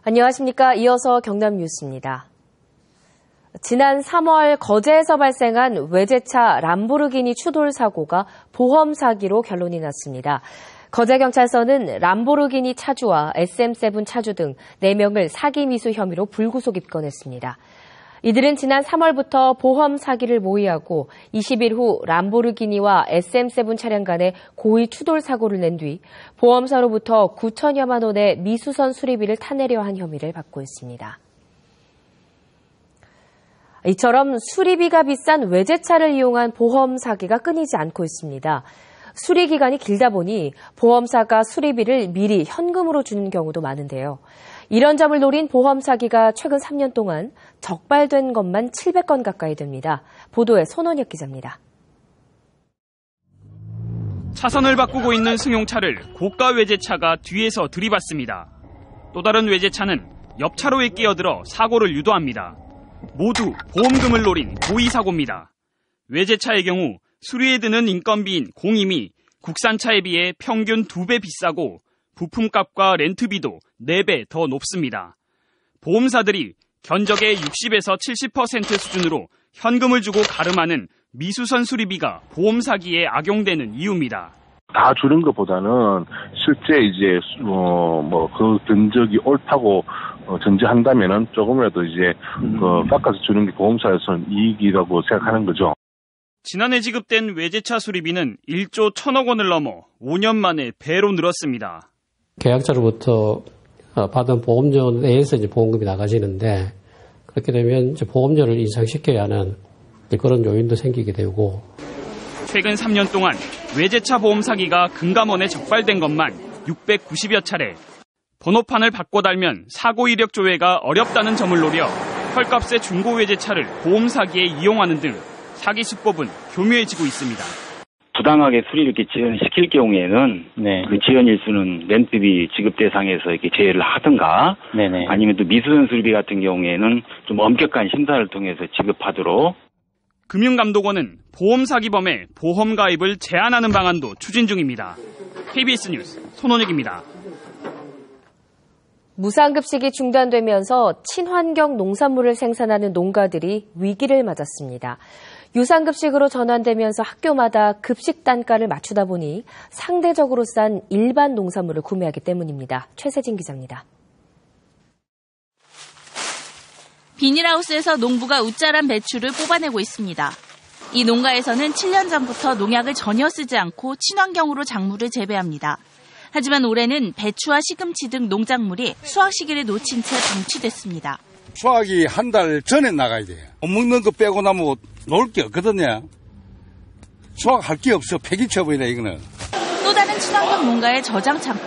안녕하십니까. 이어서 경남 뉴스입니다. 지난 3월 거제에서 발생한 외제차 람보르기니 추돌 사고가 보험 사기로 결론이 났습니다. 거제경찰서는 람보르기니 차주와 SM7 차주 등 4명을 사기 미수 혐의로 불구속 입건했습니다. 이들은 지난 3월부터 보험 사기를 모의하고 20일 후 람보르기니와 SM7 차량 간에 고의 추돌 사고를 낸 뒤 보험사로부터 9천여만 원의 미수선 수리비를 타내려 한 혐의를 받고 있습니다. 이처럼 수리비가 비싼 외제차를 이용한 보험 사기가 끊이지 않고 있습니다. 수리 기간이 길다 보니 보험사가 수리비를 미리 현금으로 주는 경우도 많은데요. 이런 점을 노린 보험 사기가 최근 3년 동안 적발된 것만 700건 가까이 됩니다. 보도에 손원혁 기자입니다. 차선을 바꾸고 있는 승용차를 고가 외제차가 뒤에서 들이받습니다. 또 다른 외제차는 옆 차로에 끼어들어 사고를 유도합니다. 모두 보험금을 노린 고의 사고입니다. 외제차의 경우 수리에 드는 인건비인 공임이 국산차에 비해 평균 2배 비싸고 부품값과 렌트비도 4배 더 높습니다. 보험사들이 견적의 60에서 70% 수준으로 현금을 주고 가름하는 미수선 수리비가 보험 사기에 악용되는 이유입니다. 다 주는 것보다는 실제 이제 그 견적이 옳다고 전제한다면은 조금이라도 이제 깎아서 주는 게 보험사에서는 이익이라고 생각하는 거죠. 지난해 지급된 외제차 수리비는 1조 1천억 원을 넘어 5년 만에 배로 늘었습니다. 계약자로부터 받은 보험료 내에서 이제 보험금이 나가지는데 그렇게 되면 이제 보험료를 인상시켜야 하는 그런 요인도 생기게 되고 최근 3년 동안 외제차 보험 사기가 금감원에 적발된 것만 690여 차례. 번호판을 바꿔 달면 사고 이력 조회가 어렵다는 점을 노려 헐값의 중고 외제차를 보험 사기에 이용하는 등 사기 수법은 교묘해지고 있습니다. 부당하게 수리를 이렇게 지연시킬 경우에는 그 지연 일수는 렌트비 지급 대상에서 이렇게 제외를 하든가 아니면 또 미수선 수리비 같은 경우에는 좀 엄격한 심사를 통해서 지급하도록. 금융감독원은 보험 사기범의 보험 가입을 제한하는 방안도 추진 중입니다. KBS 뉴스 손원혁입니다. 무상급식이 중단되면서 친환경 농산물을 생산하는 농가들이 위기를 맞았습니다. 유상급식으로 전환되면서 학교마다 급식 단가를 맞추다 보니 상대적으로 싼 일반 농산물을 구매하기 때문입니다. 최세진 기자입니다. 비닐하우스에서 농부가 웃자란 배추를 뽑아내고 있습니다. 이 농가에서는 7년 전부터 농약을 전혀 쓰지 않고 친환경으로 작물을 재배합니다. 하지만 올해는 배추와 시금치 등 농작물이 수확 시기를 놓친 채 방치됐습니다. 수확이 한 달 전에 나가야 돼요. 못 먹는 거 빼고 나면 놓을 게 없거든요. 수확할 게 없어. 폐기 처분이다 이거는. 또 다른 친환경 농가의 저장 창고.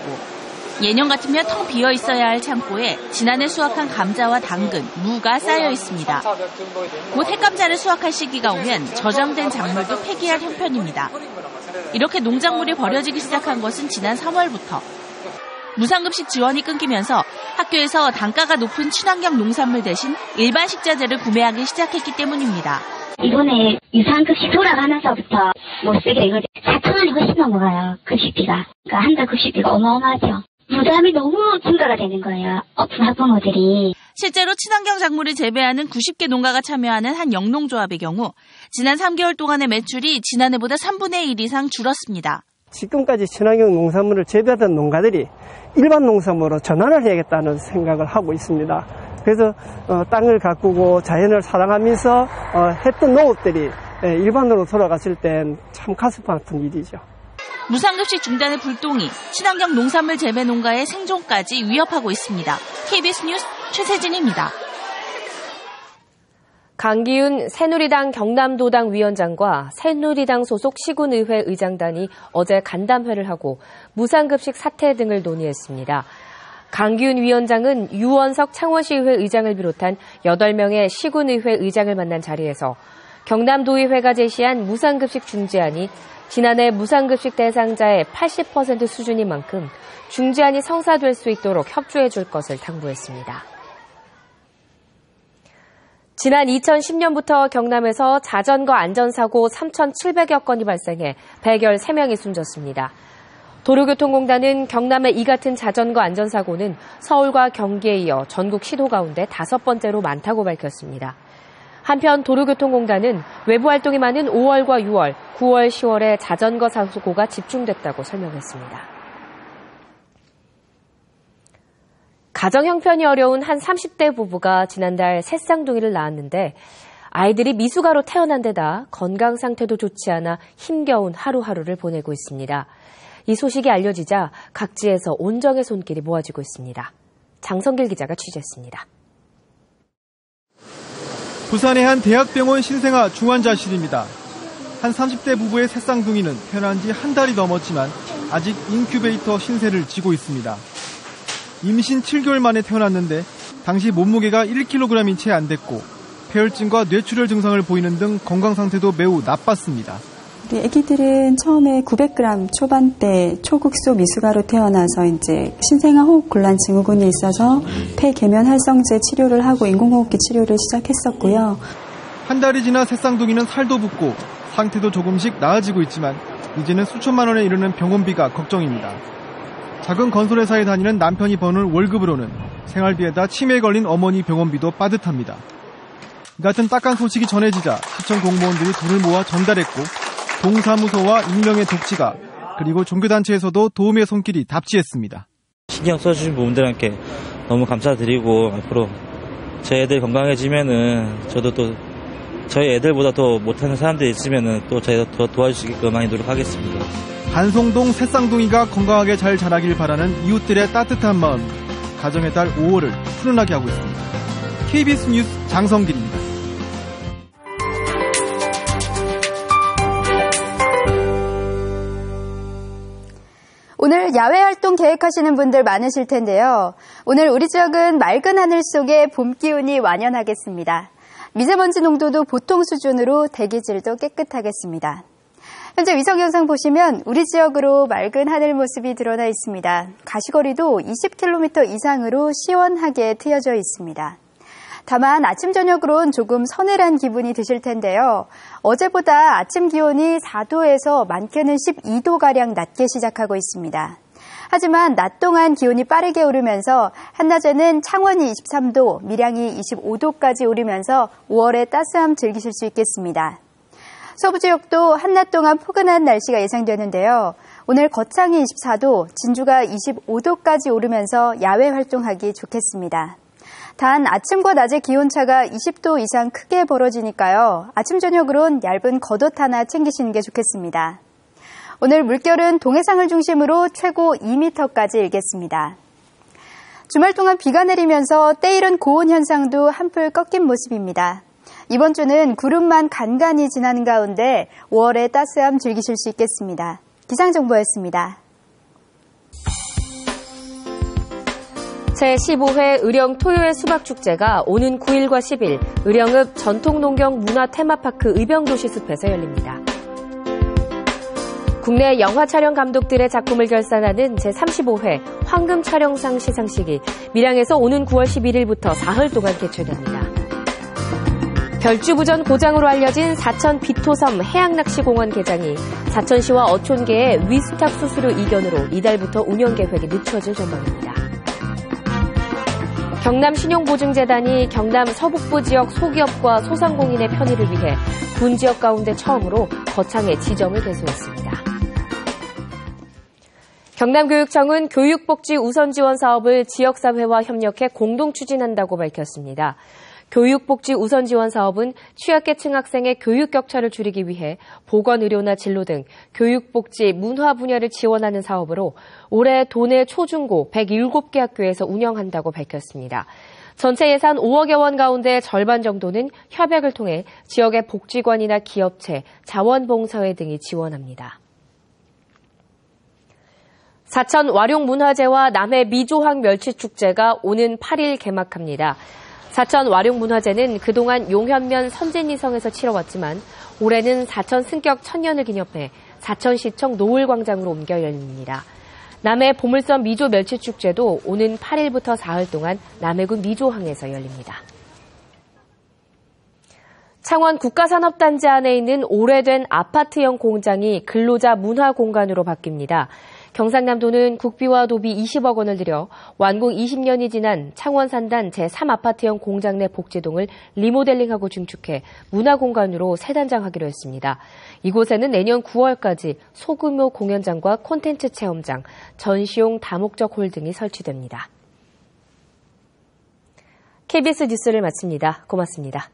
예년 같으면 텅 비어 있어야 할 창고에 지난해 수확한 감자와 당근, 무가 쌓여 있습니다. 곧 핵감자를 수확할 시기가 오면 저장된 작물도 폐기할 형편입니다. 이렇게 농작물이 버려지기 시작한 것은 지난 3월부터. 무상급식 지원이 끊기면서 학교에서 단가가 높은 친환경 농산물 대신 일반 식자재를 구매하기 시작했기 때문입니다. 이번에 유상급식 돌아가면서부터 못 쓰게 이거 4,000원이 훨씬 넘어가요. 급식비가. 그러니까 한 달 급식비가 어마어마하죠. 부담이 너무 증가가 되는 거예요. 어떤 학부모들이. 실제로 친환경 작물을 재배하는 90개 농가가 참여하는 한 영농조합의 경우 지난 3개월 동안의 매출이 지난해보다 3분의 1 이상 줄었습니다. 지금까지 친환경 농산물을 재배하던 농가들이 일반 농산물로 전환을 해야겠다는 생각을 하고 있습니다. 그래서 땅을 가꾸고 자연을 사랑하면서 했던 농업들이 일반으로 돌아갔을 땐 참 가슴 아픈 일이죠. 무상급식 중단의 불똥이 친환경 농산물 재배 농가의 생존까지 위협하고 있습니다. KBS 뉴스 최세진입니다. 강기훈 새누리당 경남도당 위원장과 새누리당 소속 시군의회 의장단이 어제 간담회를 하고 무상급식 사퇴 등을 논의했습니다. 강기훈 위원장은 유원석 창원시의회 의장을 비롯한 8명의 시군의회 의장을 만난 자리에서 경남도의회가 제시한 무상급식 중재안이 지난해 무상급식 대상자의 80% 수준인 만큼 중재안이 성사될 수 있도록 협조해 줄 것을 당부했습니다. 지난 2010년부터 경남에서 자전거 안전사고 3,700여 건이 발생해 113명이 숨졌습니다. 도로교통공단은 경남의 이 같은 자전거 안전사고는 서울과 경기에 이어 전국 시도 가운데 5번째로 많다고 밝혔습니다. 한편 도로교통공단은 외부 활동이 많은 5월과 6월, 9월, 10월에 자전거 사고가 집중됐다고 설명했습니다. 가정 형편이 어려운 한 30대 부부가 지난달 새 쌍둥이를 낳았는데 아이들이 미숙아로 태어난 데다 건강 상태도 좋지 않아 힘겨운 하루하루를 보내고 있습니다. 이 소식이 알려지자 각지에서 온정의 손길이 모아지고 있습니다. 장성길 기자가 취재했습니다. 부산의 한 대학병원 신생아 중환자실입니다. 한 30대 부부의 새 쌍둥이는 태어난 지 한 달이 넘었지만 아직 인큐베이터 신세를 지고 있습니다. 임신 7개월 만에 태어났는데 당시 몸무게가 1kg이 채 안 됐고 폐혈증과 뇌출혈 증상을 보이는 등 건강 상태도 매우 나빴습니다. 우리 아기들은 처음에 900g 초반대 초극소 미숙아로 태어나서 이제 신생아 호흡 곤란 증후군이 있어서 폐 계면 활성제 치료를 하고 인공호흡기 치료를 시작했었고요. 한 달이 지나 새쌍둥이는 살도 붙고 상태도 조금씩 나아지고 있지만 이제는 수천만 원에 이르는 병원비가 걱정입니다. 작은 건설회사에 다니는 남편이 버는 월급으로는 생활비에다 치매에 걸린 어머니 병원비도 빠듯합니다. 이 같은 딱한 소식이 전해지자 시청 공무원들이 돈을 모아 전달했고 동사무소와 익명의 독지가 그리고 종교단체에서도 도움의 손길이 답지했습니다. 신경 써주신 분들께 너무 감사드리고 앞으로 저희 애들 건강해지면은 저도 또 저희 애들보다 더 못하는 사람들이 있으면은 또 저희가 더 도와줄 수 있게끔 많이 노력하겠습니다. 한송동 새쌍둥이가 건강하게 잘 자라길 바라는 이웃들의 따뜻한 마음, 가정의 달 5월을 훈훈하게 하고 있습니다. KBS 뉴스 장성길입니다. 오늘 야외 활동 계획하시는 분들 많으실 텐데요. 오늘 우리 지역은 맑은 하늘 속에 봄 기운이 완연하겠습니다. 미세먼지 농도도 보통 수준으로 대기질도 깨끗하겠습니다. 현재 위성 영상 보시면 우리 지역으로 맑은 하늘 모습이 드러나 있습니다. 가시거리도 20km 이상으로 시원하게 트여져 있습니다. 다만 아침 저녁으론 조금 서늘한 기분이 드실 텐데요. 어제보다 아침 기온이 4도에서 많게는 12도가량 낮게 시작하고 있습니다. 하지만 낮 동안 기온이 빠르게 오르면서 한낮에는 창원이 23도, 밀양이 25도까지 오르면서 5월의 따스함 즐기실 수 있겠습니다. 서부 지역도 한낮 동안 포근한 날씨가 예상되는데요. 오늘 거창이 24도, 진주가 25도까지 오르면서 야외 활동하기 좋겠습니다. 단 아침과 낮의 기온차가 20도 이상 크게 벌어지니까요. 아침 저녁으론 얇은 겉옷 하나 챙기시는 게 좋겠습니다. 오늘 물결은 동해상을 중심으로 최고 2m까지 일겠습니다. 주말 동안 비가 내리면서 때이른 고온 현상도 한풀 꺾인 모습입니다. 이번 주는 구름만 간간히 지나는 가운데 5월의 따스함 즐기실 수 있겠습니다. 기상정보였습니다. 제15회 의령 토요일 수박축제가 오는 9일과 10일 의령읍 전통농경 문화테마파크 의병도시 숲에서 열립니다. 국내 영화 촬영 감독들의 작품을 결산하는 제35회 황금촬영상 시상식이 밀양에서 오는 9월 11일부터 사흘 동안 개최됩니다. 별주부전 고장으로 알려진 사천 비토섬 해양낚시공원 개장이 사천시와 어촌계의 위스탁 수수료 이견으로 이달부터 운영 계획이 늦춰질 전망입니다. 경남 신용보증재단이 경남 서북부 지역 소기업과 소상공인의 편의를 위해 군 지역 가운데 처음으로 거창의 지점을 개소했습니다. 경남교육청은 교육복지 우선지원 사업을 지역사회와 협력해 공동 추진한다고 밝혔습니다. 교육복지 우선지원 사업은 취약계층 학생의 교육 격차를 줄이기 위해 보건의료나 진로 등 교육복지 문화 분야를 지원하는 사업으로 올해 도내 초중고 107개 학교에서 운영한다고 밝혔습니다. 전체 예산 5억여 원 가운데 절반 정도는 협약을 통해 지역의 복지관이나 기업체, 자원봉사회 등이 지원합니다. 사천 와룡문화제와 남해 미조항 멸치축제가 오는 8일 개막합니다. 사천 와룡문화제는 그동안 용현면 선진이성에서 치러왔지만 올해는 사천 승격 1000년을 기념해 사천시청 노을광장으로 옮겨 열립니다. 남해 보물섬 미조 멸치축제도 오는 8일부터 4흘 동안 남해군 미조항에서 열립니다. 창원 국가산업단지 안에 있는 오래된 아파트형 공장이 근로자 문화공간으로 바뀝니다. 경상남도는 국비와 도비 20억 원을 들여 완공 20년이 지난 창원산단 제3아파트형 공장 내 복지동을 리모델링하고 증축해 문화공간으로 새 단장하기로 했습니다. 이곳에는 내년 9월까지 소규모 공연장과 콘텐츠 체험장, 전시용 다목적 홀 등이 설치됩니다. KBS 뉴스를 마칩니다. 고맙습니다.